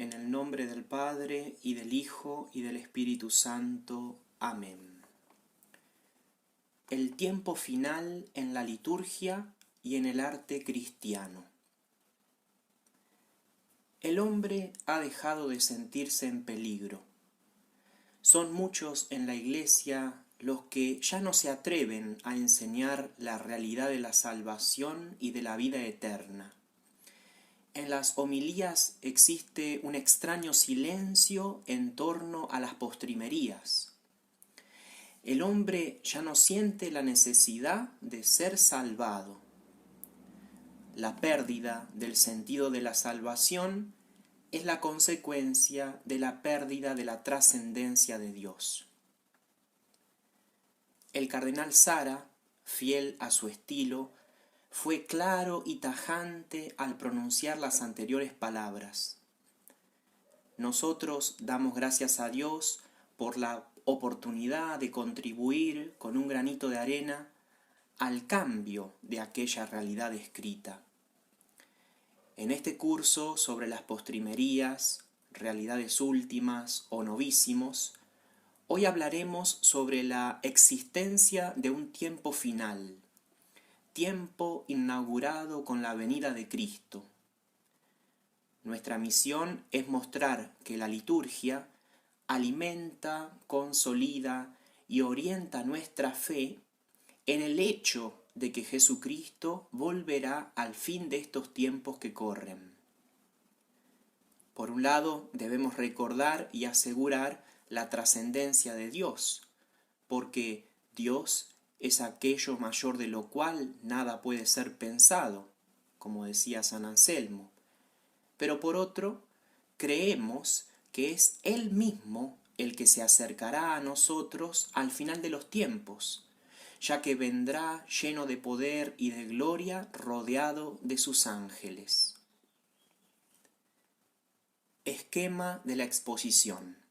En el nombre del Padre, y del Hijo, y del Espíritu Santo. Amén. El tiempo final en la liturgia y en el arte cristiano. El hombre ha dejado de sentirse en peligro. Son muchos en la Iglesia los que ya no se atreven a enseñar la realidad de la salvación y de la vida eterna. En las homilías existe un extraño silencio en torno a las postrimerías. El hombre ya no siente la necesidad de ser salvado. La pérdida del sentido de la salvación es la consecuencia de la pérdida de la trascendencia de Dios. El cardenal Sara, fiel a su estilo, fue claro y tajante al pronunciar las anteriores palabras. Nosotros damos gracias a Dios por la oportunidad de contribuir con un granito de arena al cambio de aquella realidad escrita. En este curso sobre las postrimerías, realidades últimas o novísimos, hoy hablaremos sobre la existencia de un tiempo final, tiempo inaugurado con la venida de Cristo. Nuestra misión es mostrar que la liturgia alimenta, consolida y orienta nuestra fe en el hecho de que Jesucristo volverá al fin de estos tiempos que corren. Por un lado, debemos recordar y asegurar la trascendencia de Dios, porque Dios es aquello mayor de lo cual nada puede ser pensado, como decía San Anselmo. Pero por otro, creemos que es Él mismo el que se acercará a nosotros al final de los tiempos, ya que vendrá lleno de poder y de gloria, rodeado de sus ángeles. Esquema de la exposición.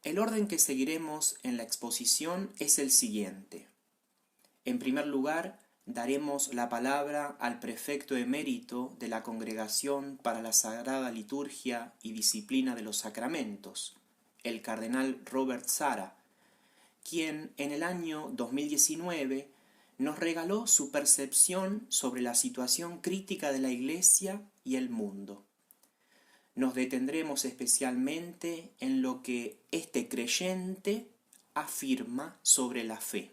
El orden que seguiremos en la exposición es el siguiente. En primer lugar, daremos la palabra al prefecto emérito de la Congregación para la Sagrada Liturgia y Disciplina de los Sacramentos, el cardenal Robert Sara, quien en el año 2019 nos regaló su percepción sobre la situación crítica de la Iglesia y el mundo. Nos detendremos especialmente en lo que este creyente afirma sobre la fe.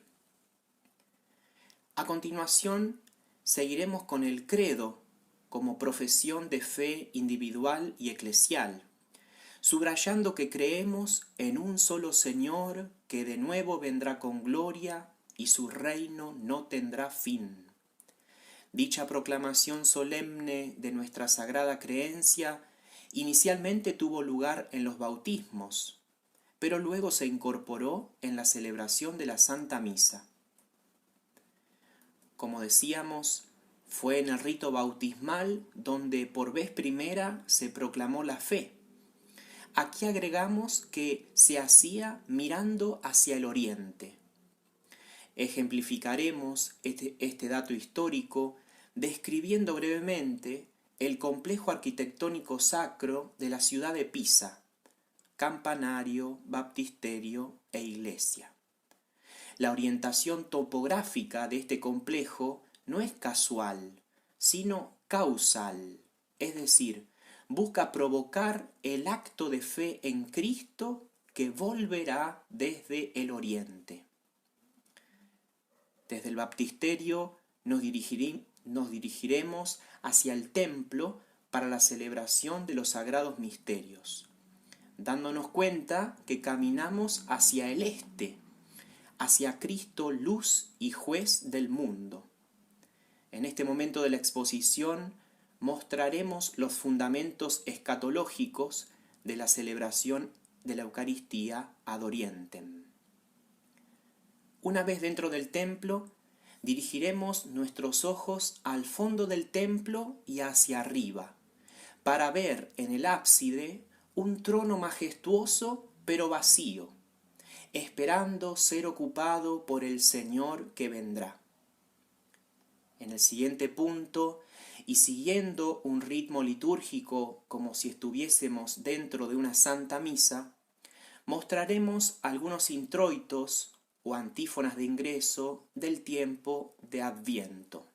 A continuación, seguiremos con el credo como profesión de fe individual y eclesial, subrayando que creemos en un solo Señor que de nuevo vendrá con gloria y su reino no tendrá fin. Dicha proclamación solemne de nuestra sagrada creencia inicialmente tuvo lugar en los bautismos, pero luego se incorporó en la celebración de la Santa Misa. Como decíamos, fue en el rito bautismal donde por vez primera se proclamó la fe. Aquí agregamos que se hacía mirando hacia el oriente. Ejemplificaremos este dato histórico describiendo brevemente el complejo arquitectónico sacro de la ciudad de Pisa, campanario, baptisterio e iglesia. La orientación topográfica de este complejo no es casual, sino causal, es decir, busca provocar el acto de fe en Cristo que volverá desde el oriente. Desde el baptisterio nos dirigiremos hacia el templo para la celebración de los sagrados misterios, dándonos cuenta que caminamos hacia el este, hacia Cristo, luz y juez del mundo. En este momento de la exposición mostraremos los fundamentos escatológicos de la celebración de la Eucaristía ad orientem. Una vez dentro del templo, dirigiremos nuestros ojos al fondo del templo y hacia arriba, para ver en el ábside un trono majestuoso pero vacío, esperando ser ocupado por el Señor que vendrá. En el siguiente punto y siguiendo un ritmo litúrgico como si estuviésemos dentro de una santa misa, mostraremos algunos introitos o antífonas de ingreso del tiempo de Adviento.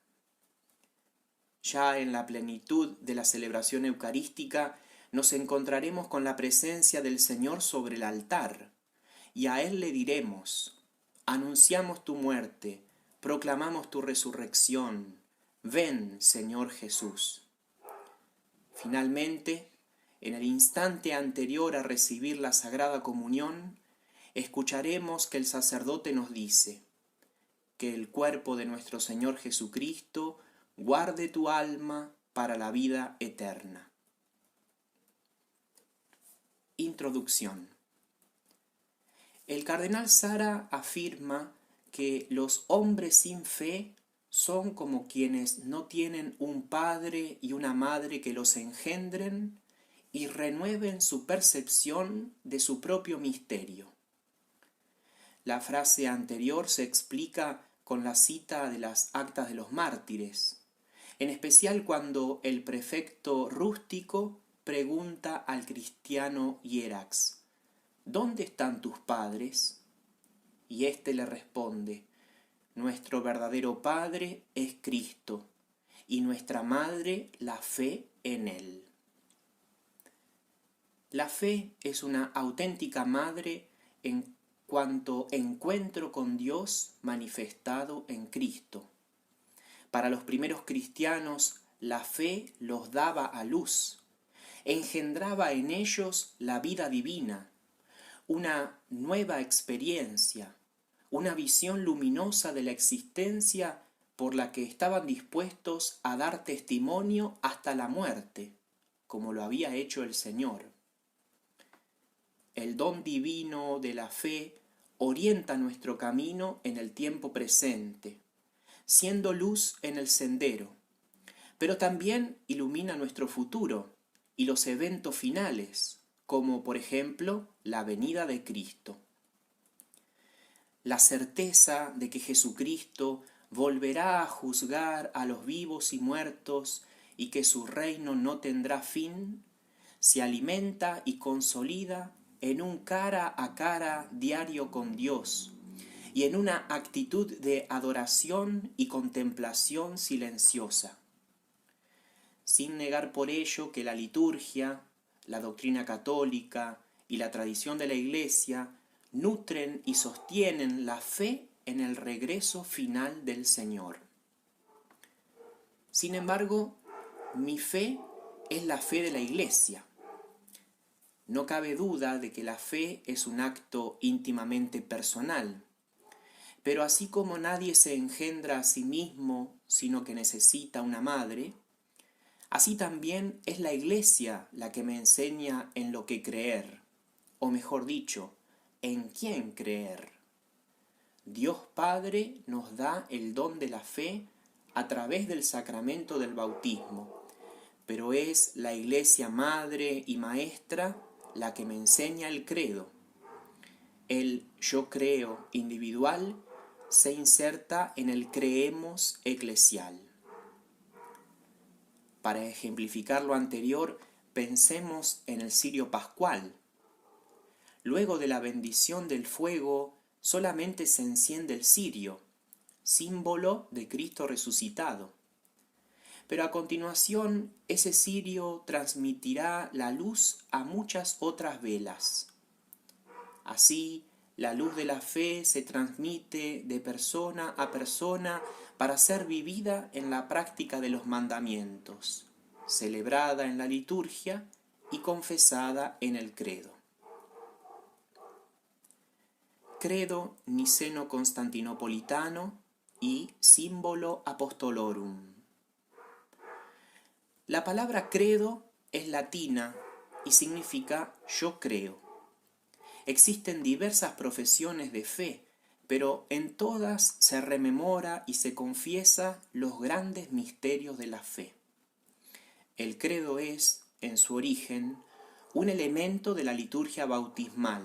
Ya en la plenitud de la celebración eucarística nos encontraremos con la presencia del Señor sobre el altar, y a Él le diremos: anunciamos tu muerte, proclamamos tu resurrección, ven, Señor Jesús. Finalmente, en el instante anterior a recibir la Sagrada Comunión, escucharemos que el sacerdote nos dice: que el cuerpo de nuestro Señor Jesucristo guarde tu alma para la vida eterna. Introducción. El cardenal Sara afirma que los hombres sin fe son como quienes no tienen un padre y una madre que los engendren y renueven su percepción de su propio misterio. La frase anterior se explica con la cita de las Actas de los Mártires, en especial cuando el prefecto rústico pregunta al cristiano Hierax: ¿dónde están tus padres? Y éste le responde: nuestro verdadero padre es Cristo, y nuestra madre la fe en Él. La fe es una auténtica madre en cuanto encuentro con Dios manifestado en Cristo. Para los primeros cristianos, la fe los daba a luz, engendraba en ellos la vida divina, una nueva experiencia, una visión luminosa de la existencia por la que estaban dispuestos a dar testimonio hasta la muerte, como lo había hecho el Señor. El don divino de la fe orienta nuestro camino en el tiempo presente, siendo luz en el sendero, pero también ilumina nuestro futuro y los eventos finales, como por ejemplo la venida de Cristo. La certeza de que Jesucristo volverá a juzgar a los vivos y muertos y que su reino no tendrá fin, se alimenta y consolida en un cara a cara diario con Dios y en una actitud de adoración y contemplación silenciosa. Sin negar por ello que la liturgia, la doctrina católica y la tradición de la Iglesia nutren y sostienen la fe en el regreso final del Señor. Sin embargo, mi fe es la fe de la Iglesia. No cabe duda de que la fe es un acto íntimamente personal, pero así como nadie se engendra a sí mismo, sino que necesita una madre, así también es la Iglesia la que me enseña en lo que creer, o mejor dicho, en quién creer. Dios Padre nos da el don de la fe a través del sacramento del bautismo, pero es la Iglesia Madre y Maestra la que me enseña el credo. El yo creo individual se inserta en el creemos eclesial. Para ejemplificar lo anterior, pensemos en el cirio pascual. Luego de la bendición del fuego, solamente se enciende el cirio, símbolo de Cristo resucitado. Pero a continuación, ese cirio transmitirá la luz a muchas otras velas. Así, la luz de la fe se transmite de persona a persona para ser vivida en la práctica de los mandamientos, celebrada en la liturgia y confesada en el credo. Credo niceno-constantinopolitano y símbolo apostolorum. La palabra credo es latina y significa yo creo. Existen diversas profesiones de fe, pero en todas se rememora y se confiesa los grandes misterios de la fe. El credo es, en su origen, un elemento de la liturgia bautismal,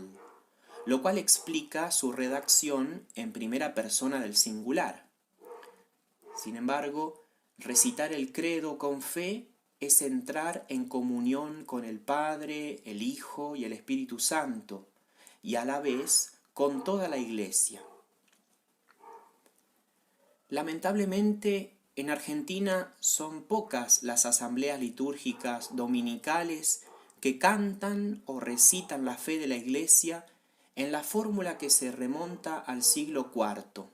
lo cual explica su redacción en primera persona del singular. Sin embargo, Recitar el credo con fe es entrar en comunión con el Padre, el Hijo y el Espíritu Santo, y a la vez con toda la Iglesia. Lamentablemente, en Argentina son pocas las asambleas litúrgicas dominicales que cantan o recitan la fe de la Iglesia en la fórmula que se remonta al siglo IV.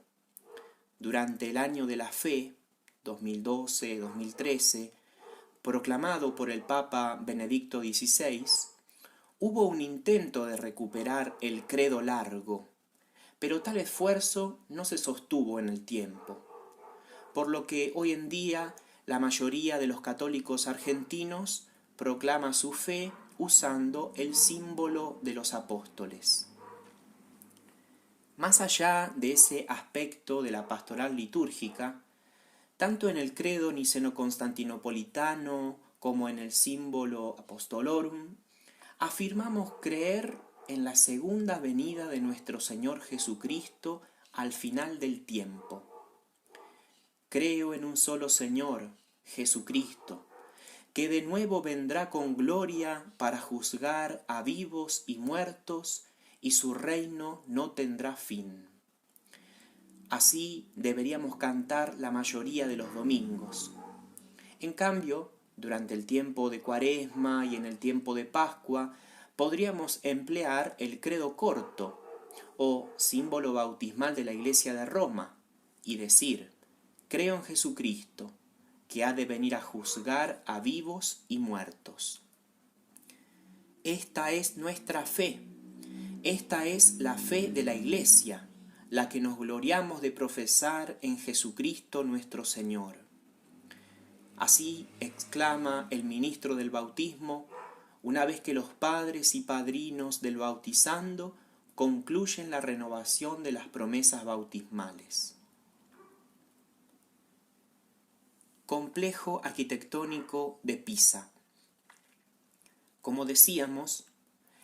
Durante el Año de la Fe, 2012-2013, proclamado por el Papa Benedicto XVI, hubo un intento de recuperar el credo largo, pero tal esfuerzo no se sostuvo en el tiempo, por lo que hoy en día la mayoría de los católicos argentinos proclama su fe usando el símbolo de los apóstoles. Más allá de ese aspecto de la pastoral litúrgica, tanto en el credo niceno-constantinopolitano como en el símbolo apostolorum, afirmamos creer en la segunda venida de nuestro Señor Jesucristo al final del tiempo. Creo en un solo Señor, Jesucristo, que de nuevo vendrá con gloria para juzgar a vivos y muertos, y su reino no tendrá fin. Así deberíamos cantar la mayoría de los domingos. En cambio, durante el tiempo de Cuaresma y en el tiempo de Pascua, podríamos emplear el credo corto, o símbolo bautismal de la Iglesia de Roma, y decir: creo en Jesucristo, que ha de venir a juzgar a vivos y muertos. Esta es nuestra fe. Esta es la fe de la Iglesia, la que nos gloriamos de profesar en Jesucristo nuestro Señor. Así exclama el ministro del bautismo, una vez que los padres y padrinos del bautizando concluyen la renovación de las promesas bautismales. Complejo arquitectónico de Pisa. Como decíamos,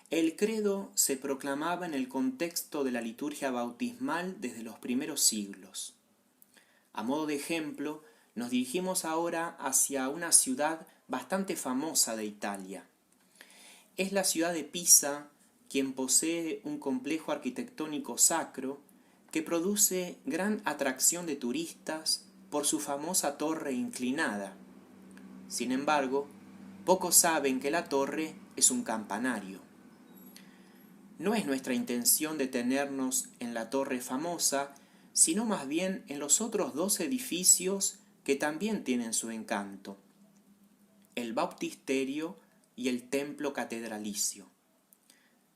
el credo se proclamaba en el contexto de la liturgia bautismal desde los primeros siglos. A modo de ejemplo, nos dirigimos ahora hacia una ciudad bastante famosa de Italia. Es la ciudad de Pisa quien posee un complejo arquitectónico sacro que produce gran atracción de turistas por su famosa torre inclinada. Sin embargo, pocos saben que la torre es un campanario. No es nuestra intención detenernos en la torre famosa, sino más bien en los otros dos edificios que también tienen su encanto: el baptisterio y el templo catedralicio.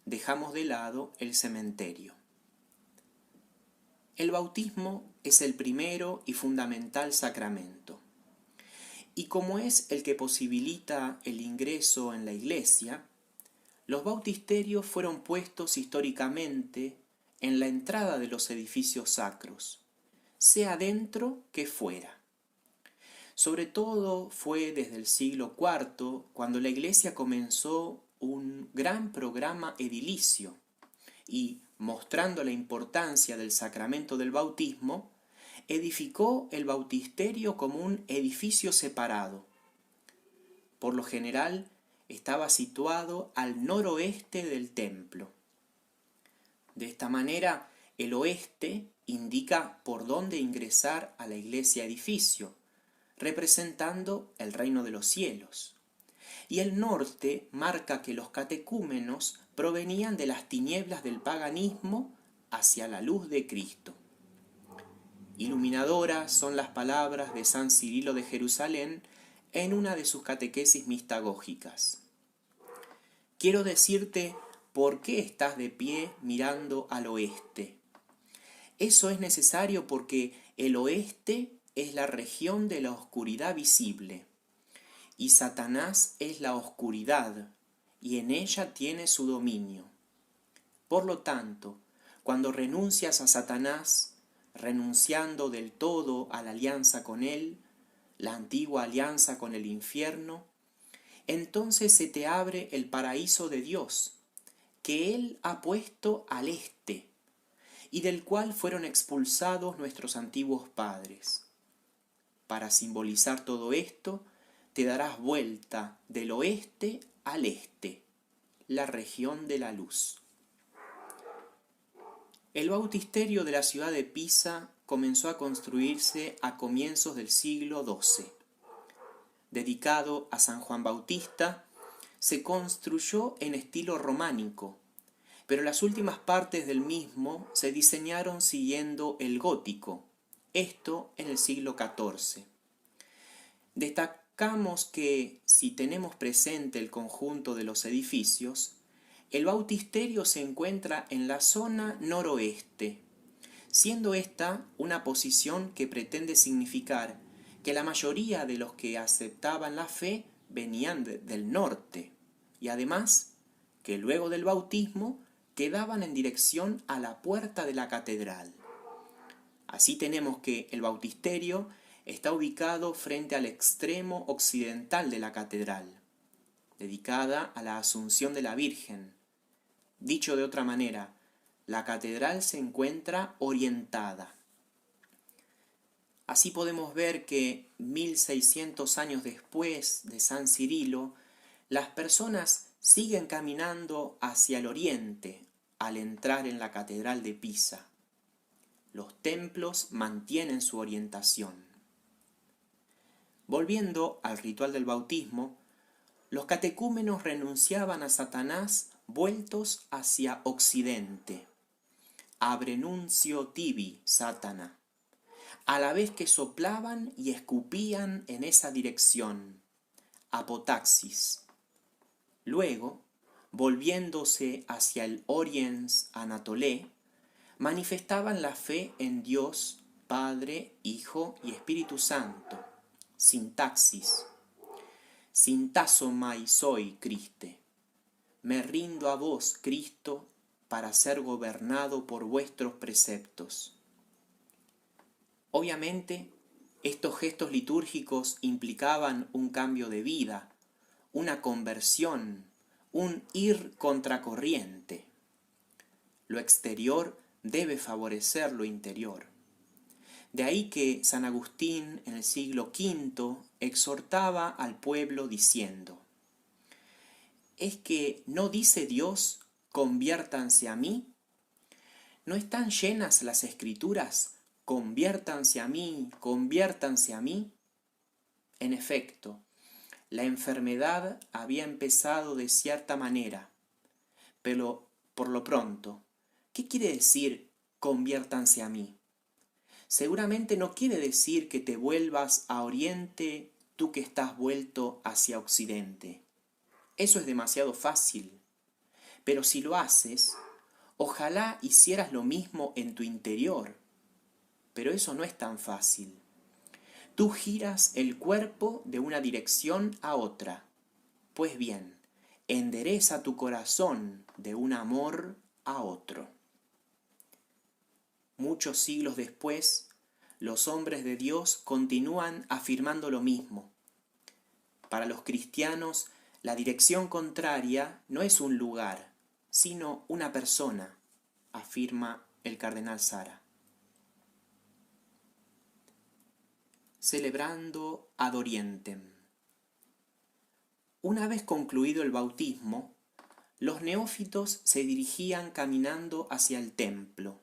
Dejamos de lado el cementerio. El bautismo es el primero y fundamental sacramento. Y como es el que posibilita el ingreso en la iglesia, los bautisterios fueron puestos históricamente en la entrada de los edificios sacros, sea dentro que fuera. Sobre todo fue desde el siglo IV cuando la Iglesia comenzó un gran programa edilicio y, mostrando la importancia del sacramento del bautismo, edificó el bautisterio como un edificio separado. Por lo general, estaba situado al noroeste del templo. De esta manera, el oeste indica por dónde ingresar a la iglesia edificio, representando el reino de los cielos. Y el norte marca que los catecúmenos provenían de las tinieblas del paganismo hacia la luz de Cristo. Iluminadoras son las palabras de San Cirilo de Jerusalén en una de sus catequesis mistagógicas. Quiero decirte por qué estás de pie mirando al oeste. Eso es necesario porque el oeste es la región de la oscuridad visible, y Satanás es la oscuridad, y en ella tiene su dominio. Por lo tanto, cuando renuncias a Satanás, renunciando del todo a la alianza con él, la antigua alianza con el infierno, entonces se te abre el paraíso de Dios, que Él ha puesto al este, y del cual fueron expulsados nuestros antiguos padres. para simbolizar todo esto, te darás vuelta del oeste al este, la región de la luz. El bautisterio de la ciudad de Pisa comenzó a construirse a comienzos del siglo XII. Dedicado a San Juan Bautista, se construyó en estilo románico, pero las últimas partes del mismo se diseñaron siguiendo el gótico, esto en el siglo XIV. Destacamos que, si tenemos presente el conjunto de los edificios, el bautisterio se encuentra en la zona noroeste, siendo esta una posición que pretende significar que la mayoría de los que aceptaban la fe venían del norte, y además que luego del bautismo quedaban en dirección a la puerta de la catedral. Así tenemos que el bautisterio está ubicado frente al extremo occidental de la catedral, dedicada a la Asunción de la Virgen. Dicho de otra manera, la catedral se encuentra orientada. Así podemos ver que 1600 años después de San Cirilo, las personas siguen caminando hacia el oriente al entrar en la catedral de Pisa. Los templos mantienen su orientación. Volviendo al ritual del bautismo, los catecúmenos renunciaban a Satanás vueltos hacia occidente. Abrenuncio tibi, Satana, a la vez que soplaban y escupían en esa dirección. Apotaxis. Luego, volviéndose hacia el Oriens Anatolé, manifestaban la fe en Dios, Padre, Hijo y Espíritu Santo. Sintaxis. Sintásomai soy, Criste. Me rindo a vos, Cristo, para ser gobernado por vuestros preceptos. Obviamente, estos gestos litúrgicos implicaban un cambio de vida, una conversión, un ir contracorriente. Lo exterior debe favorecer lo interior. De ahí que San Agustín en el siglo V exhortaba al pueblo diciendo: ¿es que no dice Dios, conviértanse a mí? ¿No están llenas las Escrituras, conviértanse a mí, conviértanse a mí? En efecto, la enfermedad había empezado de cierta manera, pero por lo pronto, ¿qué quiere decir conviértanse a mí? Seguramente no quiere decir que te vuelvas a Oriente tú que estás vuelto hacia Occidente. Eso es demasiado fácil. Pero si lo haces, ojalá hicieras lo mismo en tu interior. Pero eso no es tan fácil. Tú giras el cuerpo de una dirección a otra. Pues bien, endereza tu corazón de un amor a otro. Muchos siglos después, los hombres de Dios continúan afirmando lo mismo. Para los cristianos, la dirección contraria no es un lugar, sino una persona, afirma el cardenal Sara. Celebrando ad orientem. Una vez concluido el bautismo, los neófitos se dirigían caminando hacia el templo,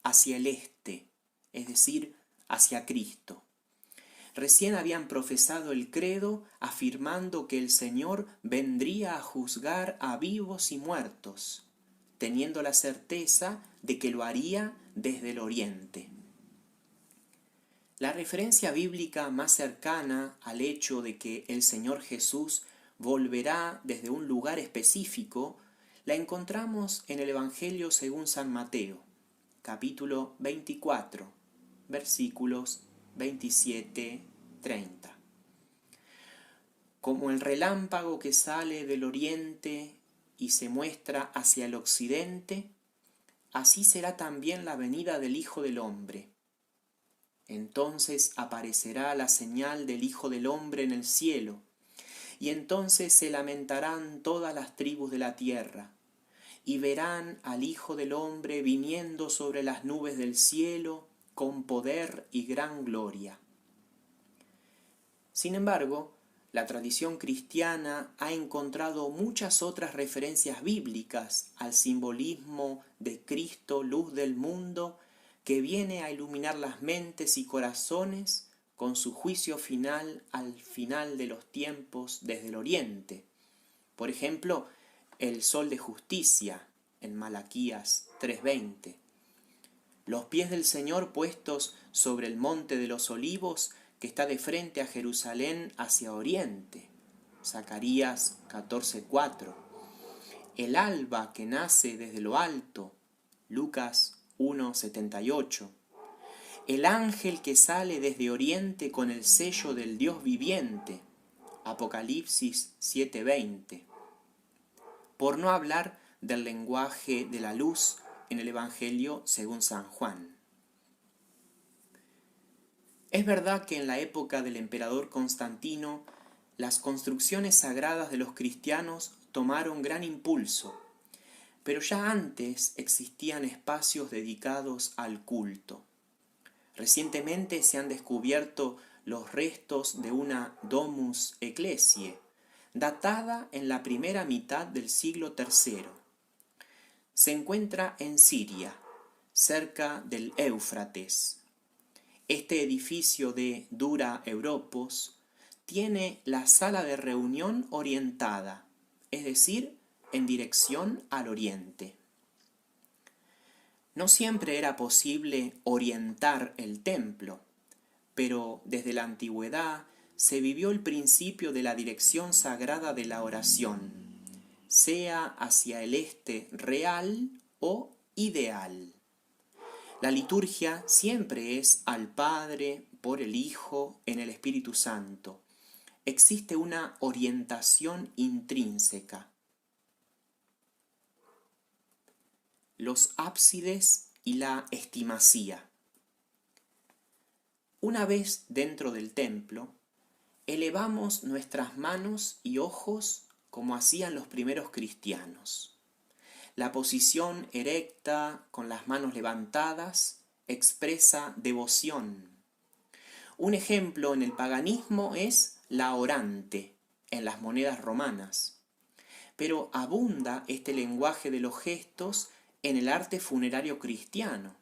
hacia el este, es decir, hacia Cristo. Recién habían profesado el credo afirmando que el Señor vendría a juzgar a vivos y muertos, teniendo la certeza de que lo haría desde el oriente. La referencia bíblica más cercana al hecho de que el Señor Jesús volverá desde un lugar específico la encontramos en el Evangelio según San Mateo, capítulo 24, versículos 27-30. Como el relámpago que sale del oriente y se muestra hacia el occidente, así será también la venida del Hijo del Hombre. Entonces aparecerá la señal del Hijo del Hombre en el cielo, y entonces se lamentarán todas las tribus de la tierra, y verán al Hijo del Hombre viniendo sobre las nubes del cielo con poder y gran gloria. Sin embargo, la tradición cristiana ha encontrado muchas otras referencias bíblicas al simbolismo de Cristo, luz del mundo, que viene a iluminar las mentes y corazones con su juicio final al final de los tiempos desde el oriente. Por ejemplo, el sol de justicia en Malaquías 3:20. Los pies del Señor puestos sobre el monte de los olivos que está de frente a Jerusalén hacia oriente. Zacarías 14:4. El alba que nace desde lo alto. Lucas 1:78. El ángel que sale desde oriente con el sello del Dios viviente. Apocalipsis 7:20. Por no hablar del lenguaje de la luz en el Evangelio según San Juan. Es verdad que en la época del emperador Constantino, las construcciones sagradas de los cristianos tomaron gran impulso, pero ya antes existían espacios dedicados al culto. Recientemente se han descubierto los restos de una Domus Ecclesiae, datada en la primera mitad del siglo III. Se encuentra en Siria, cerca del Éufrates. Este edificio de Dura Europos tiene la sala de reunión orientada, es decir, en dirección al oriente. No siempre era posible orientar el templo, pero desde la antigüedad se vivió el principio de la dirección sagrada de la oración, sea hacia el este real o ideal. La liturgia siempre es al Padre, por el Hijo, en el Espíritu Santo. Existe una orientación intrínseca. Los ábsides y la estimasía. Una vez dentro del templo, elevamos nuestras manos y ojos como hacían los primeros cristianos. La posición erecta, con las manos levantadas, expresa devoción. Un ejemplo en el paganismo es la orante, en las monedas romanas. Pero abunda este lenguaje de los gestos en el arte funerario cristiano.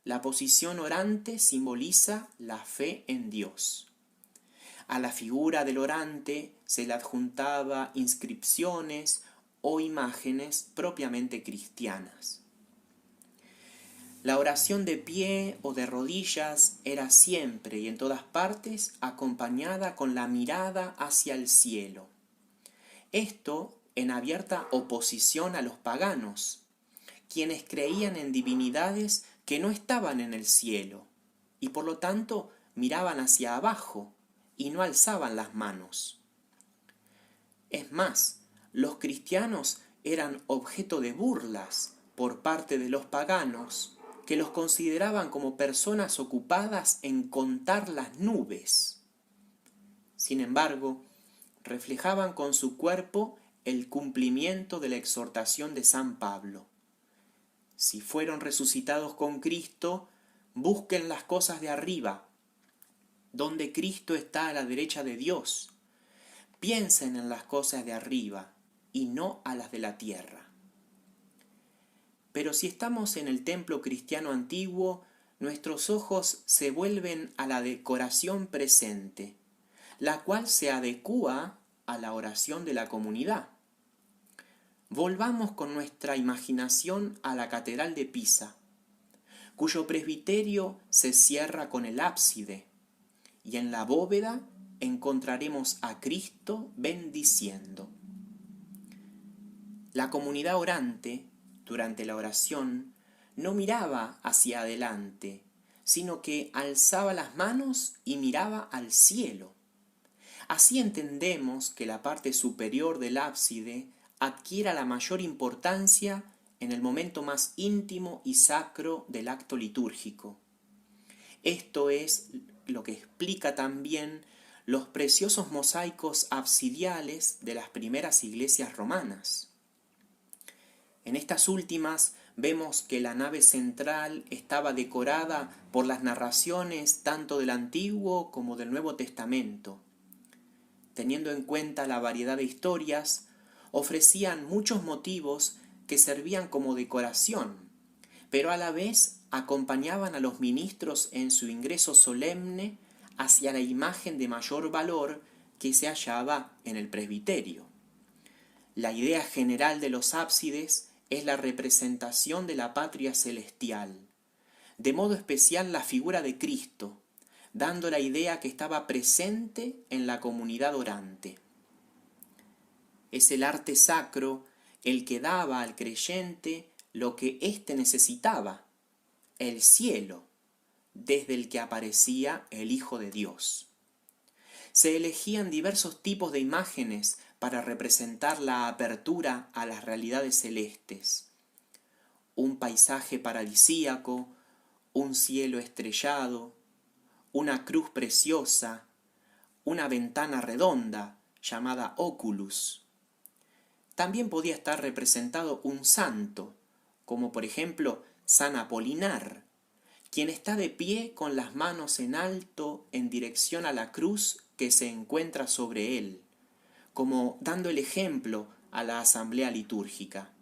La posición orante simboliza la fe en Dios. A la figura del orante se le adjuntaba inscripciones o imágenes propiamente cristianas. La oración de pie o de rodillas era siempre y en todas partes acompañada con la mirada hacia el cielo. Esto en abierta oposición a los paganos, quienes creían en divinidades que no estaban en el cielo y por lo tanto miraban hacia abajo y no alzaban las manos. Es más, los cristianos eran objeto de burlas por parte de los paganos, que los consideraban como personas ocupadas en contar las nubes. Sin embargo, reflejaban con su cuerpo el cumplimiento de la exhortación de San Pablo. Si fueron resucitados con Cristo, busquen las cosas de arriba, donde Cristo está a la derecha de Dios. Piensen en las cosas de arriba y no a las de la tierra. Pero si estamos en el templo cristiano antiguo, nuestros ojos se vuelven a la decoración presente, la cual se adecúa a la oración de la comunidad. Volvamos con nuestra imaginación a la Catedral de Pisa, cuyo presbiterio se cierra con el ábside, y en la bóveda encontraremos a Cristo bendiciendo. La comunidad orante, durante la oración, no miraba hacia adelante, sino que alzaba las manos y miraba al cielo. Así entendemos que la parte superior del ábside adquiera la mayor importancia en el momento más íntimo y sacro del acto litúrgico. Esto es lo que explica también los preciosos mosaicos absidiales de las primeras iglesias romanas. En estas últimas vemos que la nave central estaba decorada por las narraciones tanto del Antiguo como del Nuevo Testamento. Teniendo en cuenta la variedad de historias, ofrecían muchos motivos que servían como decoración, pero a la vez acompañaban a los ministros en su ingreso solemne hacia la imagen de mayor valor que se hallaba en el presbiterio. La idea general de los ábsides es la representación de la patria celestial, de modo especial la figura de Cristo, dando la idea que estaba presente en la comunidad orante. Es el arte sacro el que daba al creyente lo que éste necesitaba, el cielo, desde el que aparecía el Hijo de Dios. Se elegían diversos tipos de imágenes para representar la apertura a las realidades celestes. Un paisaje paradisíaco, un cielo estrellado, una cruz preciosa, una ventana redonda llamada oculus. También podía estar representado un santo, como por ejemplo San Apolinar, quien está de pie con las manos en alto en dirección a la cruz que se encuentra sobre él, como dando el ejemplo a la asamblea litúrgica.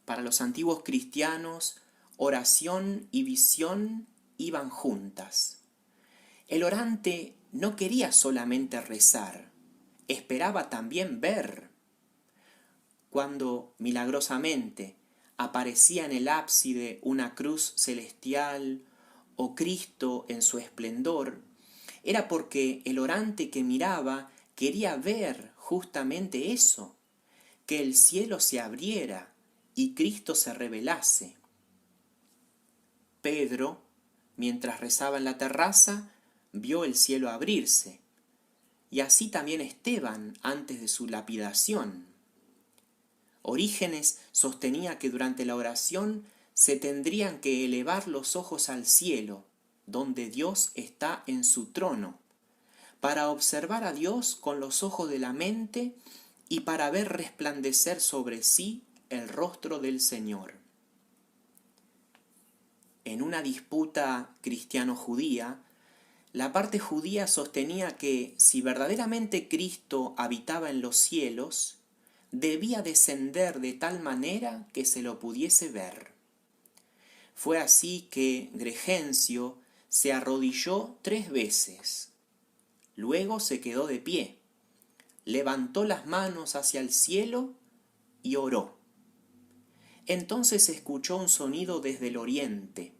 Para los antiguos cristianos, oración y visión iban juntas. El orante no quería solamente rezar, esperaba también ver. Cuando milagrosamente aparecía en el ábside una cruz celestial o Cristo en su esplendor, era porque el orante que miraba quería ver justamente eso, que el cielo se abriera y Cristo se revelase. Pedro, mientras rezaba en la terraza, vio el cielo abrirse, y así también Esteban antes de su lapidación. Orígenes sostenía que durante la oración se tendrían que elevar los ojos al cielo, donde Dios está en su trono, para observar a Dios con los ojos de la mente y para ver resplandecer sobre sí el rostro del Señor. En una disputa cristiano-judía, la parte judía sostenía que si verdaderamente Cristo habitaba en los cielos, debía descender de tal manera que se lo pudiese ver. Fue así que Gregencio se arrodilló 3 veces. Luego se quedó de pie, levantó las manos hacia el cielo y oró. Entonces se escuchó un sonido desde el oriente.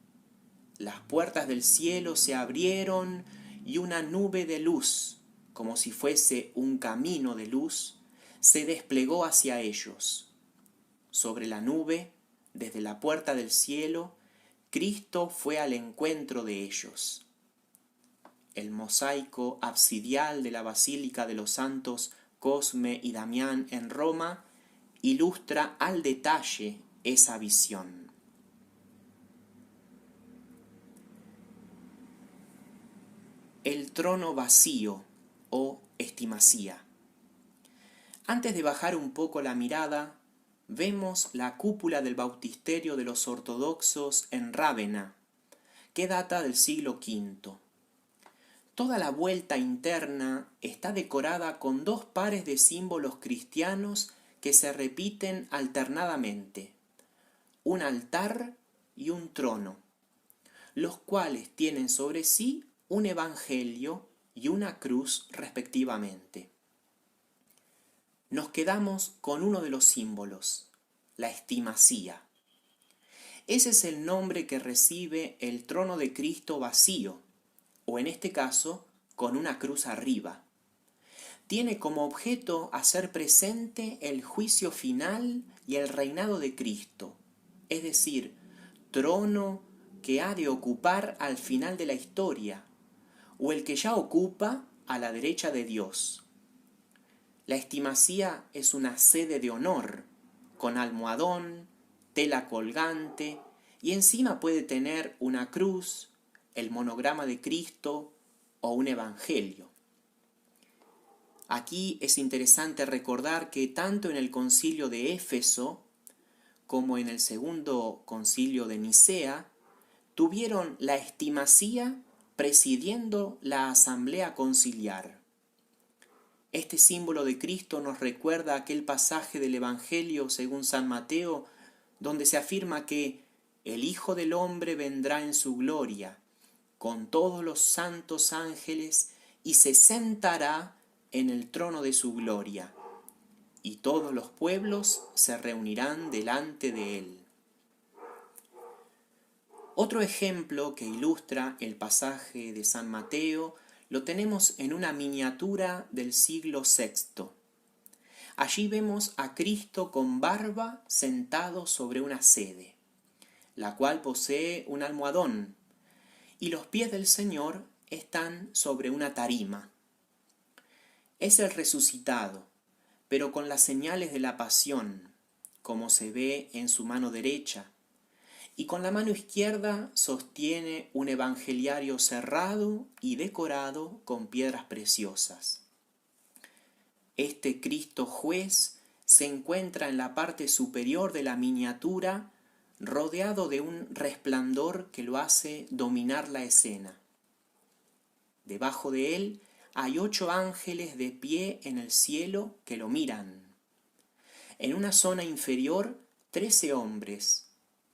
Las puertas del cielo se abrieron y una nube de luz, como si fuese un camino de luz, se desplegó hacia ellos. Sobre la nube, desde la puerta del cielo, Cristo fue al encuentro de ellos. El mosaico absidial de la Basílica de los Santos Cosme y Damián en Roma ilustra al detalle esa visión. El trono vacío o estimasía. Antes de bajar un poco la mirada, vemos la cúpula del bautisterio de los ortodoxos en Rávena, que data del siglo V. Toda la vuelta interna está decorada con 2 pares de símbolos cristianos que se repiten alternadamente, un altar y un trono, los cuales tienen sobre sí un evangelio y una cruz respectivamente. Nos quedamos con uno de los símbolos, la estimasía. Ese es el nombre que recibe el trono de Cristo vacío, o en este caso, con una cruz arriba. Tiene como objeto hacer presente el juicio final y el reinado de Cristo, es decir, trono que ha de ocupar al final de la historia, o el que ya ocupa a la derecha de Dios. La estimasía es una sede de honor, con almohadón, tela colgante, y encima puede tener una cruz, el monograma de Cristo o un evangelio. Aquí es interesante recordar que tanto en el concilio de Éfeso como en el segundo concilio de Nicea, tuvieron la estimacía presidiendo la asamblea conciliar. Este símbolo de Cristo nos recuerda aquel pasaje del Evangelio según San Mateo, donde se afirma que el Hijo del Hombre vendrá en su gloria, con todos los santos ángeles, y se sentará en el trono de su gloria, y todos los pueblos se reunirán delante de él. Otro ejemplo que ilustra el pasaje de San Mateo lo tenemos en una miniatura del siglo VI. Allí vemos a Cristo con barba sentado sobre una sede, la cual posee un almohadón, y los pies del Señor están sobre una tarima. Es el resucitado, pero con las señales de la pasión, como se ve en su mano derecha, y con la mano izquierda sostiene un evangeliario cerrado y decorado con piedras preciosas. Este Cristo juez se encuentra en la parte superior de la miniatura, rodeado de un resplandor que lo hace dominar la escena. Debajo de él hay 8 ángeles de pie en el cielo que lo miran. En una zona inferior, 13 hombres,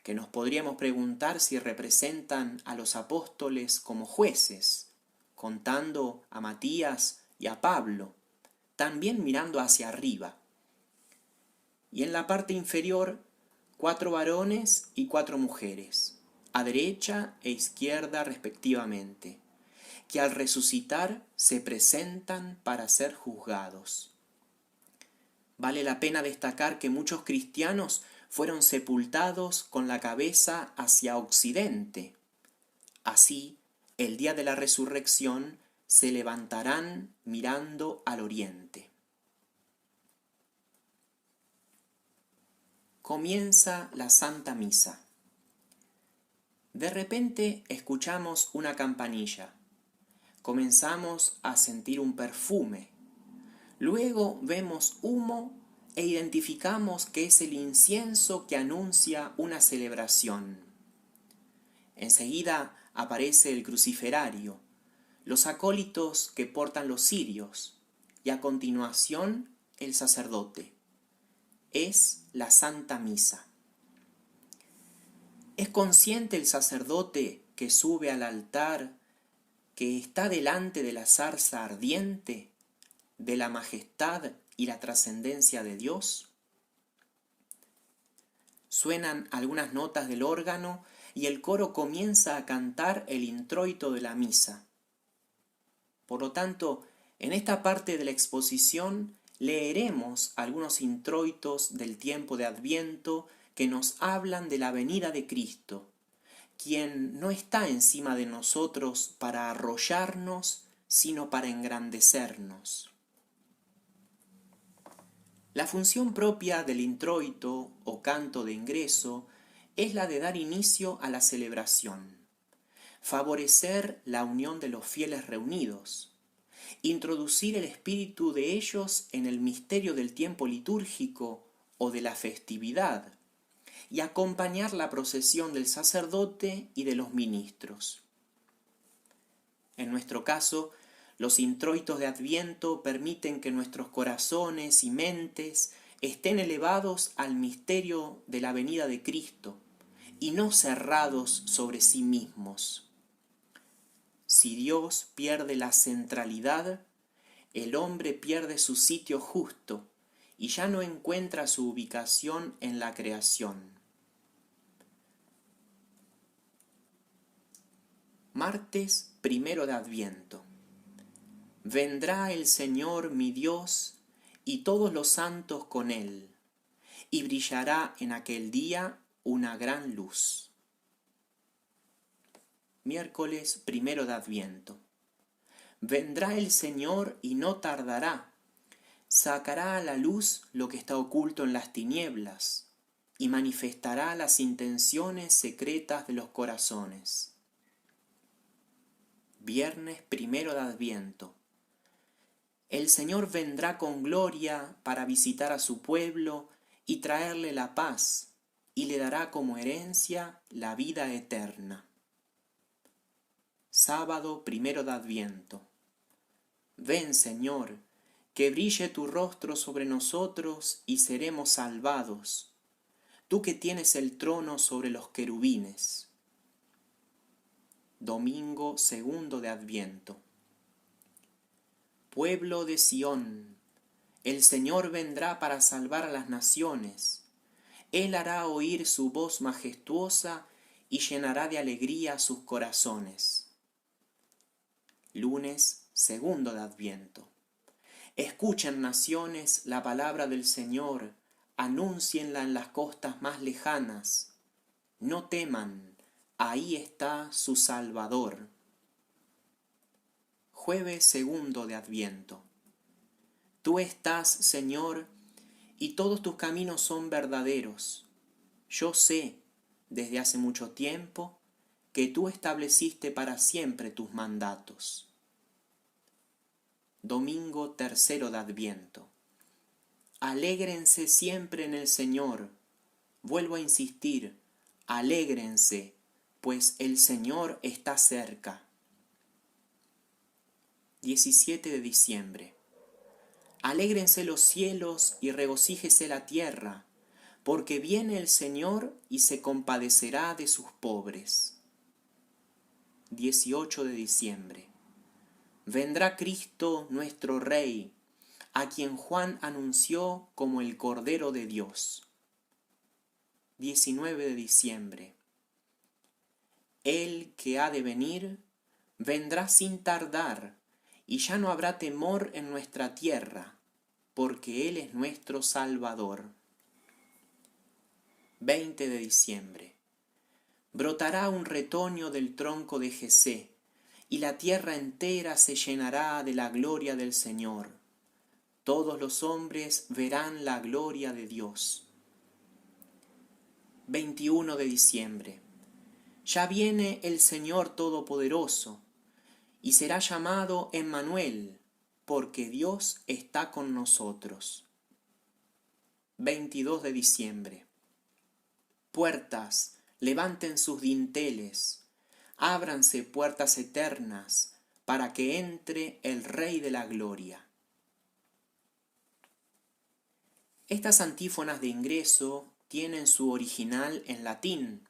que nos podríamos preguntar si representan a los apóstoles como jueces, contando a Matías y a Pablo, también mirando hacia arriba. Y en la parte inferior, 4 varones y 4 mujeres, a derecha e izquierda respectivamente, que al resucitar se presentan para ser juzgados. Vale la pena destacar que muchos cristianos fueron sepultados con la cabeza hacia occidente. Así, el día de la resurrección se levantarán mirando al oriente. Comienza la Santa Misa. De repente escuchamos una campanilla. Comenzamos a sentir un perfume. Luego vemos humo e identificamos que es el incienso que anuncia una celebración. Enseguida aparece el cruciferario, los acólitos que portan los cirios y a continuación el sacerdote. Es la Santa Misa. ¿Es consciente el sacerdote que sube al altar, que está delante de la zarza ardiente, de la majestad y la trascendencia de Dios? Suenan algunas notas del órgano y el coro comienza a cantar el introito de la misa. Por lo tanto, en esta parte de la exposición leeremos algunos introitos del tiempo de Adviento que nos hablan de la venida de Cristo, quien no está encima de nosotros para arrollarnos, sino para engrandecernos. La función propia del introito o canto de ingreso es la de dar inicio a la celebración, favorecer la unión de los fieles reunidos, introducir el espíritu de ellos en el misterio del tiempo litúrgico o de la festividad y acompañar la procesión del sacerdote y de los ministros. En nuestro caso, los introitos de Adviento permiten que nuestros corazones y mentes estén elevados al misterio de la venida de Cristo y no cerrados sobre sí mismos. Si Dios pierde la centralidad, el hombre pierde su sitio justo y ya no encuentra su ubicación en la creación. Martes 1 de Adviento. Vendrá el Señor mi Dios y todos los santos con él, y brillará en aquel día una gran luz. Miércoles 1 de Adviento. Vendrá el Señor y no tardará, sacará a la luz lo que está oculto en las tinieblas, y manifestará las intenciones secretas de los corazones. Viernes 1 de Adviento. El Señor vendrá con gloria para visitar a su pueblo y traerle la paz, y le dará como herencia la vida eterna. Sábado 1 de Adviento. Ven, Señor, que brille tu rostro sobre nosotros y seremos salvados, tú que tienes el trono sobre los querubines. Domingo 2 de Adviento. Pueblo de Sión, el Señor vendrá para salvar a las naciones. Él hará oír su voz majestuosa y llenará de alegría sus corazones. Lunes 2 de Adviento. Escuchen, naciones, la palabra del Señor, anúncienla en las costas más lejanas. No teman, ahí está su Salvador. Jueves 2 de Adviento. Tú estás, Señor, y todos tus caminos son verdaderos. Yo sé, desde hace mucho tiempo, que tú estableciste para siempre tus mandatos. Domingo 3 de Adviento. Alégrense siempre en el Señor. Vuelvo a insistir, alégrense, pues el Señor está cerca. 17 de diciembre. Alégrense los cielos y regocíjese la tierra, porque viene el Señor y se compadecerá de sus pobres. 18 de diciembre. Vendrá Cristo nuestro Rey, a quien Juan anunció como el Cordero de Dios. 19 de diciembre. Él que ha de venir, vendrá sin tardar, y ya no habrá temor en nuestra tierra, porque Él es nuestro Salvador. 20 de diciembre. Brotará un retoño del tronco de Jesé, y la tierra entera se llenará de la gloria del Señor. Todos los hombres verán la gloria de Dios. 21 de diciembre. Ya viene el Señor Todopoderoso, y será llamado Emmanuel, porque Dios está con nosotros. 22 de diciembre. Puertas, levanten sus dinteles, ábranse puertas eternas, para que entre el Rey de la Gloria. Estas antífonas de ingreso tienen su original en latín,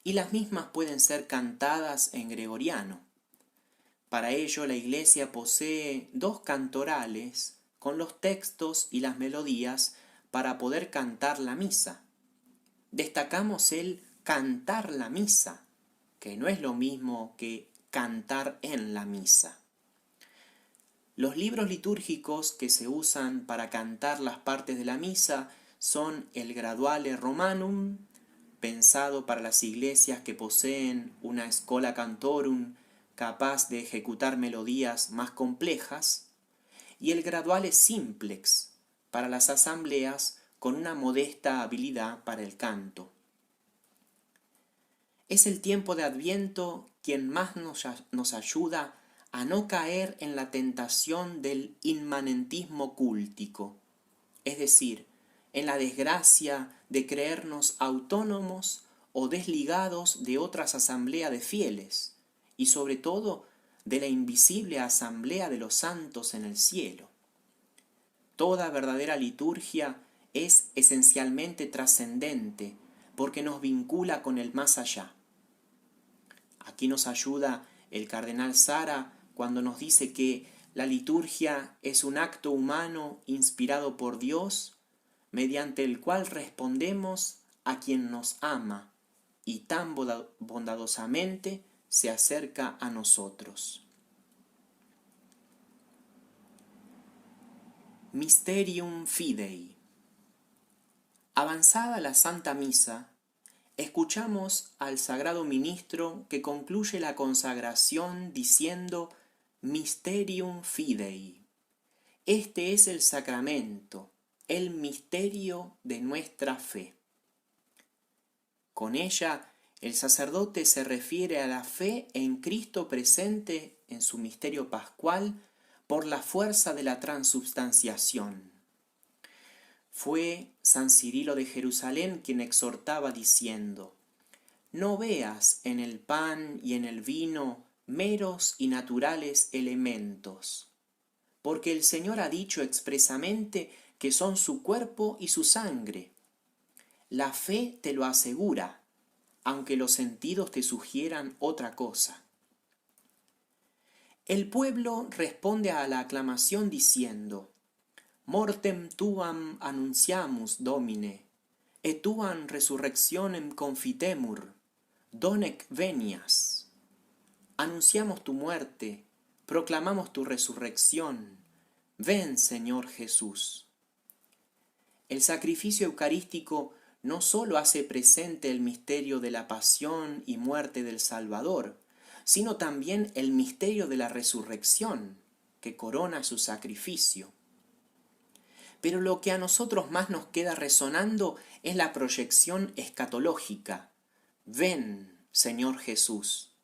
y las mismas pueden ser cantadas en gregoriano. Para ello la Iglesia posee 2 cantorales con los textos y las melodías para poder cantar la misa. Destacamos el cantar la misa, que no es lo mismo que cantar en la misa. Los libros litúrgicos que se usan para cantar las partes de la misa son el Graduale Romanum, pensado para las iglesias que poseen una Schola Cantorum capaz de ejecutar melodías más complejas, y el Graduale Simplex, para las asambleas con una modesta habilidad para el canto. Es el tiempo de Adviento quien más nos ayuda a no caer en la tentación del inmanentismo cúltico, es decir, en la desgracia de creernos autónomos o desligados de otras asambleas de fieles, y sobre todo de la invisible asamblea de los santos en el cielo. Toda verdadera liturgia es esencialmente trascendente, porque nos vincula con el más allá. Aquí nos ayuda el cardenal Sara cuando nos dice que la liturgia es un acto humano inspirado por Dios, mediante el cual respondemos a quien nos ama y tan bondadosamente se acerca a nosotros. Mysterium Fidei. Avanzada la Santa Misa, escuchamos al Sagrado Ministro que concluye la consagración diciendo Mysterium Fidei. Este es el sacramento, el misterio de nuestra fe. Con ella, el sacerdote se refiere a la fe en Cristo presente en su misterio pascual por la fuerza de la transubstanciación. Fue San Cirilo de Jerusalén quien exhortaba diciendo: no veas en el pan y en el vino meros y naturales elementos, porque el Señor ha dicho expresamente que son su cuerpo y su sangre. La fe te lo asegura, aunque los sentidos te sugieran otra cosa. El pueblo responde a la aclamación diciendo: Mortem tuam annunciamus, Domine, et tuam resurrectionem confitemur, donec venias. Anunciamos tu muerte, proclamamos tu resurrección. Ven, Señor Jesús. El sacrificio eucarístico no sólo hace presente el misterio de la pasión y muerte del Salvador, sino también el misterio de la resurrección, que corona su sacrificio. Pero lo que a nosotros más nos queda resonando es la proyección escatológica. Ven, Señor Jesús.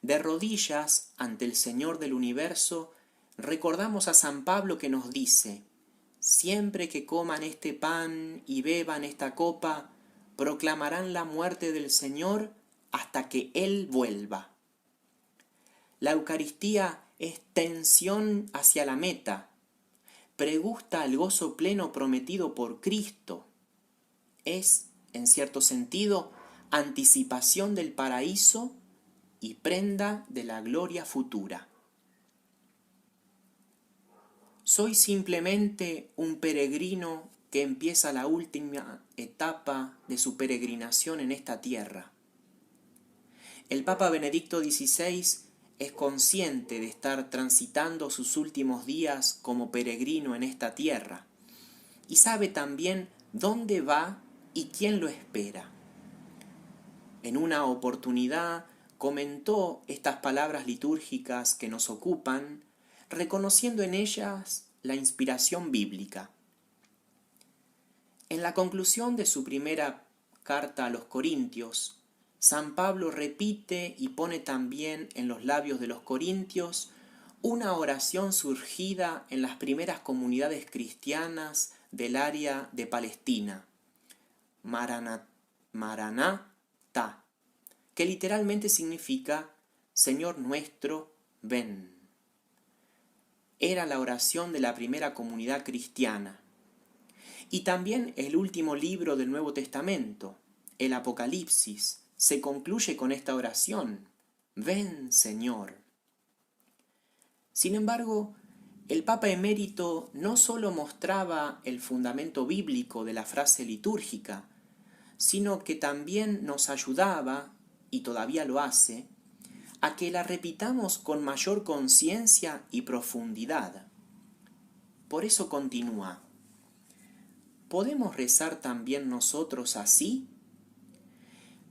De rodillas ante el Señor del universo, recordamos a San Pablo que nos dice: siempre que coman este pan y beban esta copa, proclamarán la muerte del Señor hasta que Él vuelva. La Eucaristía es tensión hacia la meta, pregusta al gozo pleno prometido por Cristo. Es, en cierto sentido, anticipación del paraíso y prenda de la gloria futura. Soy simplemente un peregrino que empieza la última etapa de su peregrinación en esta tierra. El Papa Benedicto XVI es consciente de estar transitando sus últimos días como peregrino en esta tierra y sabe también dónde va y quién lo espera. En una oportunidad comentó estas palabras litúrgicas que nos ocupan, reconociendo en ellas la inspiración bíblica. En la conclusión de su primera carta a los Corintios, San Pablo repite y pone también en los labios de los corintios una oración surgida en las primeras comunidades cristianas del área de Palestina, Maranatá, que literalmente significa Señor nuestro, ven. Era la oración de la primera comunidad cristiana. Y también el último libro del Nuevo Testamento, el Apocalipsis, se concluye con esta oración: ven, Señor. Sin embargo, el Papa emérito no solo mostraba el fundamento bíblico de la frase litúrgica, sino que también nos ayudaba, y todavía lo hace, a que la repitamos con mayor conciencia y profundidad. Por eso continúa: ¿podemos rezar también nosotros así?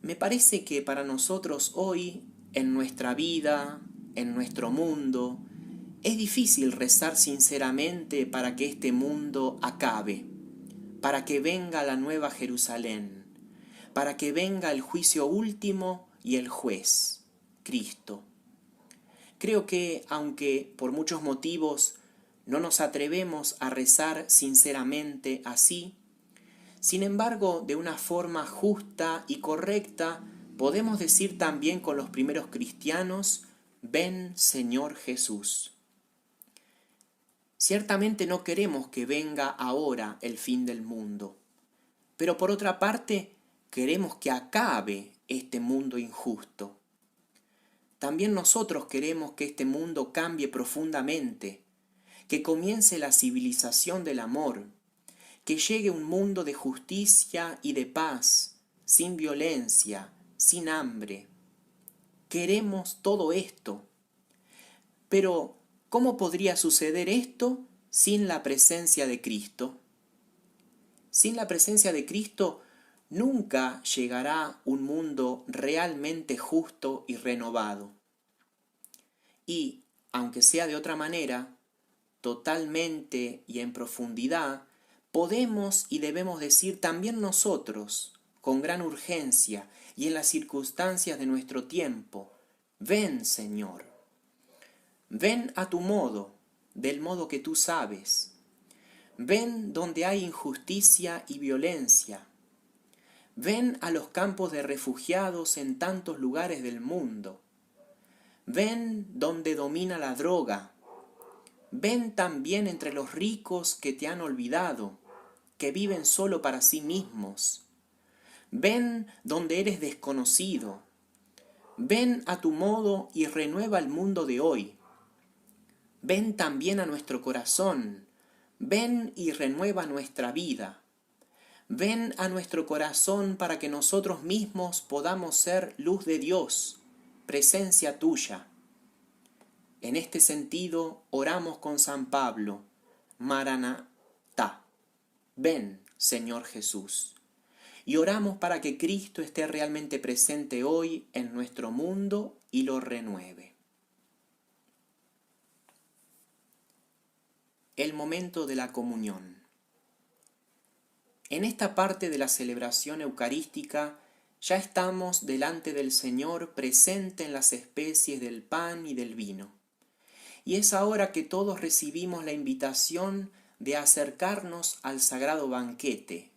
Me parece que para nosotros hoy, en nuestra vida, en nuestro mundo, es difícil rezar sinceramente para que este mundo acabe, para que venga la nueva Jerusalén, para que venga el juicio último y el juez, Cristo. Creo que, aunque por muchos motivos no nos atrevemos a rezar sinceramente así, sin embargo, de una forma justa y correcta, podemos decir también con los primeros cristianos: ven, Señor Jesús. Ciertamente no queremos que venga ahora el fin del mundo, pero por otra parte, queremos que acabe este mundo injusto. También nosotros queremos que este mundo cambie profundamente, que comience la civilización del amor, que llegue un mundo de justicia y de paz, sin violencia, sin hambre. Queremos todo esto. Pero, ¿cómo podría suceder esto sin la presencia de Cristo? Sin la presencia de Cristo, nunca llegará un mundo realmente justo y renovado. Y, aunque sea de otra manera, totalmente y en profundidad, podemos y debemos decir también nosotros, con gran urgencia y en las circunstancias de nuestro tiempo: ven, Señor. Ven a tu modo, del modo que tú sabes. Ven donde hay injusticia y violencia. Ven a los campos de refugiados en tantos lugares del mundo. Ven donde domina la droga. Ven también entre los ricos que te han olvidado, que viven solo para sí mismos. Ven donde eres desconocido. Ven a tu modo y renueva el mundo de hoy. Ven también a nuestro corazón. Ven y renueva nuestra vida. Ven a nuestro corazón para que nosotros mismos podamos ser luz de Dios, presencia tuya. En este sentido, oramos con San Pablo, Maranatá, ven, Señor Jesús. Y oramos para que Cristo esté realmente presente hoy en nuestro mundo y lo renueve. El momento de la comunión. En esta parte de la celebración eucarística ya estamos delante del Señor presente en las especies del pan y del vino. Y es ahora que todos recibimos la invitación de acercarnos al sagrado banquete,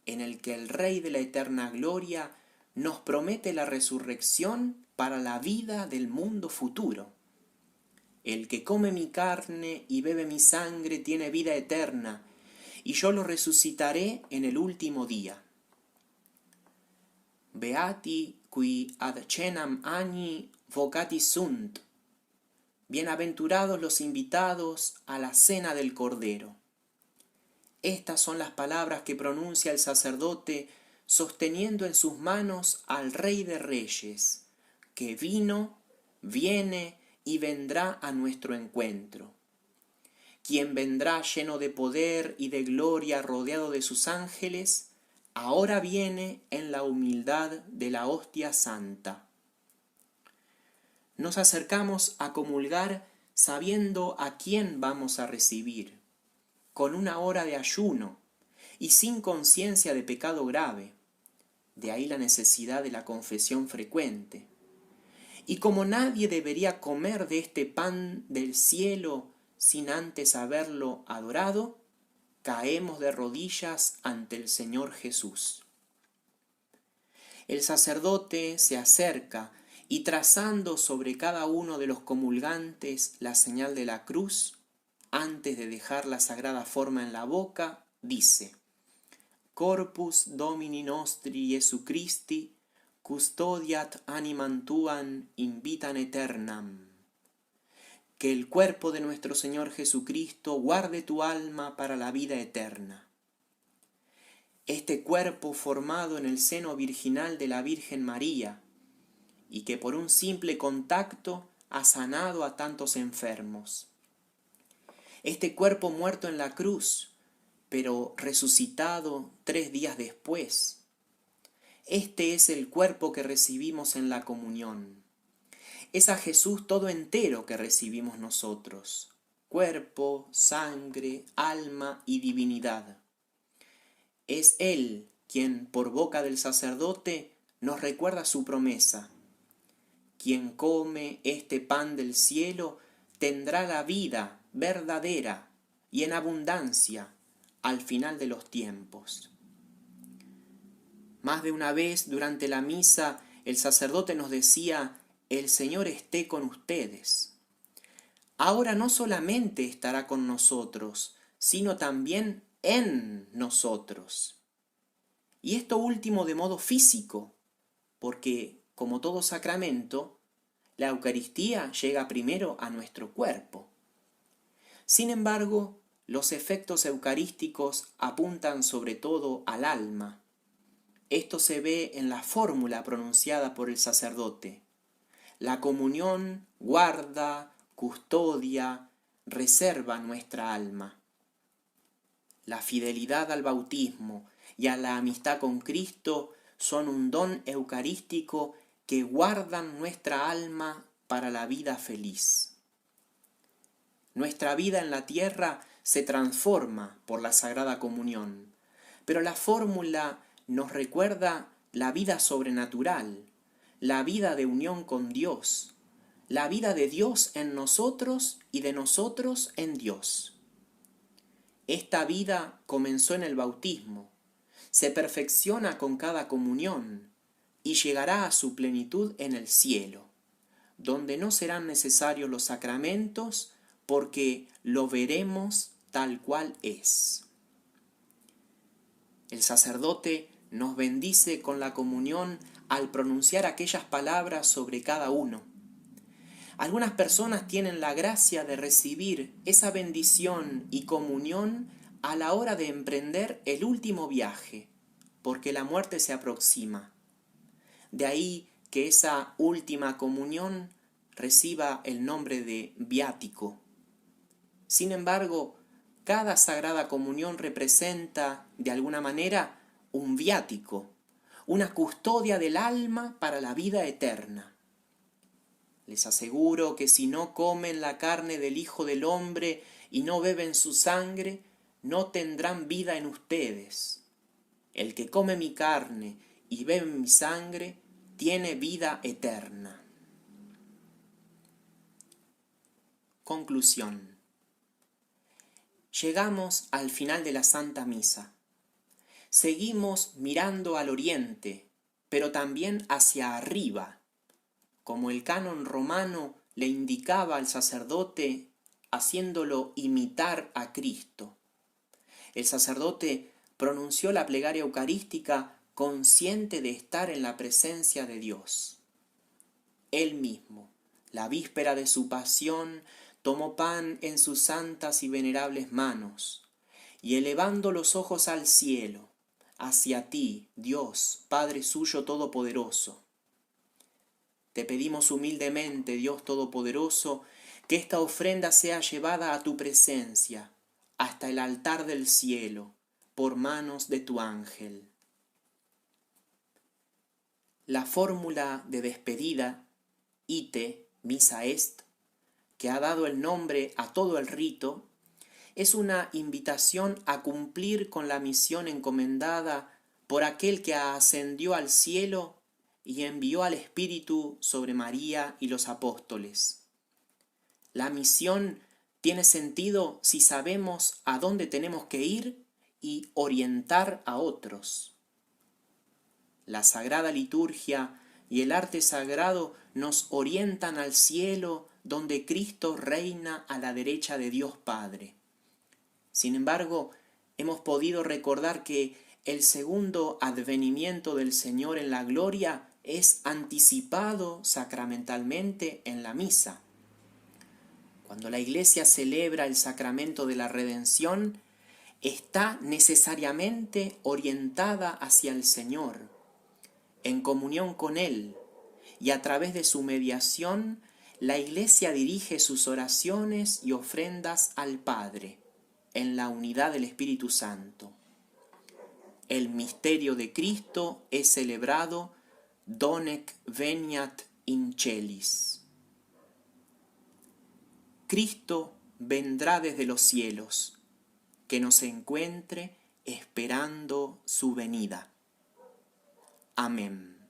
en el que el Rey de la eterna gloria nos promete la resurrección para la vida del mundo futuro. El que come mi carne y bebe mi sangre tiene vida eterna, y yo lo resucitaré en el último día. Beati qui ad cenam agni vocati sunt. Bienaventurados los invitados a la cena del Cordero. Estas son las palabras que pronuncia el sacerdote sosteniendo en sus manos al Rey de Reyes, que vino, viene y vendrá a nuestro encuentro. Quien vendrá lleno de poder y de gloria rodeado de sus ángeles, ahora viene en la humildad de la hostia santa. Nos acercamos a comulgar sabiendo a quién vamos a recibir, con una hora de ayuno y sin conciencia de pecado grave. De ahí la necesidad de la confesión frecuente. Y como nadie debería comer de este pan del cielo sin antes haberlo adorado, caemos de rodillas ante el Señor Jesús. El sacerdote se acerca y trazando sobre cada uno de los comulgantes la señal de la cruz, antes de dejar la sagrada forma en la boca, dice: Corpus Domini nostri Jesu Christi, custodiat animam tuam in vitam aeternam. Que el cuerpo de nuestro Señor Jesucristo guarde tu alma para la vida eterna. Este cuerpo formado en el seno virginal de la Virgen María, y que por un simple contacto ha sanado a tantos enfermos. Este cuerpo muerto en la cruz, pero resucitado 3 días después. Este es el cuerpo que recibimos en la comunión. Es a Jesús todo entero que recibimos nosotros, cuerpo, sangre, alma y divinidad. Es Él quien, por boca del sacerdote, nos recuerda su promesa. Quien come este pan del cielo tendrá la vida verdadera y en abundancia al final de los tiempos. Más de una vez durante la misa el sacerdote nos decía: el Señor esté con ustedes. Ahora no solamente estará con nosotros, sino también en nosotros. Y esto último de modo físico, porque, como todo sacramento, la Eucaristía llega primero a nuestro cuerpo. Sin embargo, los efectos eucarísticos apuntan sobre todo al alma. Esto se ve en la fórmula pronunciada por el sacerdote. La comunión guarda, custodia, reserva nuestra alma. La fidelidad al bautismo y a la amistad con Cristo son un don eucarístico que guardan nuestra alma para la vida feliz. Nuestra vida en la tierra se transforma por la Sagrada Comunión, pero la fórmula nos recuerda la vida sobrenatural, la vida de unión con Dios, la vida de Dios en nosotros y de nosotros en Dios. Esta vida comenzó en el bautismo, se perfecciona con cada comunión y llegará a su plenitud en el cielo, donde no serán necesarios los sacramentos porque lo veremos tal cual es. El sacerdote nos bendice con la comunión al pronunciar aquellas palabras sobre cada uno. Algunas personas tienen la gracia de recibir esa bendición y comunión a la hora de emprender el último viaje, porque la muerte se aproxima. De ahí que esa última comunión reciba el nombre de viático. Sin embargo, cada sagrada comunión representa, de alguna manera, un viático, una custodia del alma para la vida eterna. Les aseguro que si no comen la carne del Hijo del Hombre y no beben su sangre, no tendrán vida en ustedes. El que come mi carne y bebe mi sangre, tiene vida eterna. Conclusión. Llegamos al final de la Santa Misa. Seguimos mirando al oriente, pero también hacia arriba, como el canon romano le indicaba al sacerdote, haciéndolo imitar a Cristo. El sacerdote pronunció la plegaria eucarística consciente de estar en la presencia de Dios. Él mismo, la víspera de su pasión, tomó pan en sus santas y venerables manos, y elevando los ojos al cielo, hacia ti, Dios, Padre suyo todopoderoso, te pedimos humildemente, Dios Todopoderoso, que esta ofrenda sea llevada a tu presencia, hasta el altar del cielo, por manos de tu ángel. La fórmula de despedida, ite, missa est, que ha dado el nombre a todo el rito, es una invitación a cumplir con la misión encomendada por aquel que ascendió al cielo y envió al Espíritu sobre María y los apóstoles. La misión tiene sentido si sabemos a dónde tenemos que ir y orientar a otros. La Sagrada Liturgia y el arte sagrado nos orientan al cielo donde Cristo reina a la derecha de Dios Padre. Sin embargo, hemos podido recordar que el segundo advenimiento del Señor en la gloria es anticipado sacramentalmente en la misa. Cuando la Iglesia celebra el sacramento de la redención, está necesariamente orientada hacia el Señor, en comunión con Él, y a través de su mediación, la Iglesia dirige sus oraciones y ofrendas al Padre, en la unidad del Espíritu Santo. El misterio de Cristo es celebrado Donec veniat in celis. Cristo vendrá desde los cielos, que nos encuentre esperando su venida. Amén.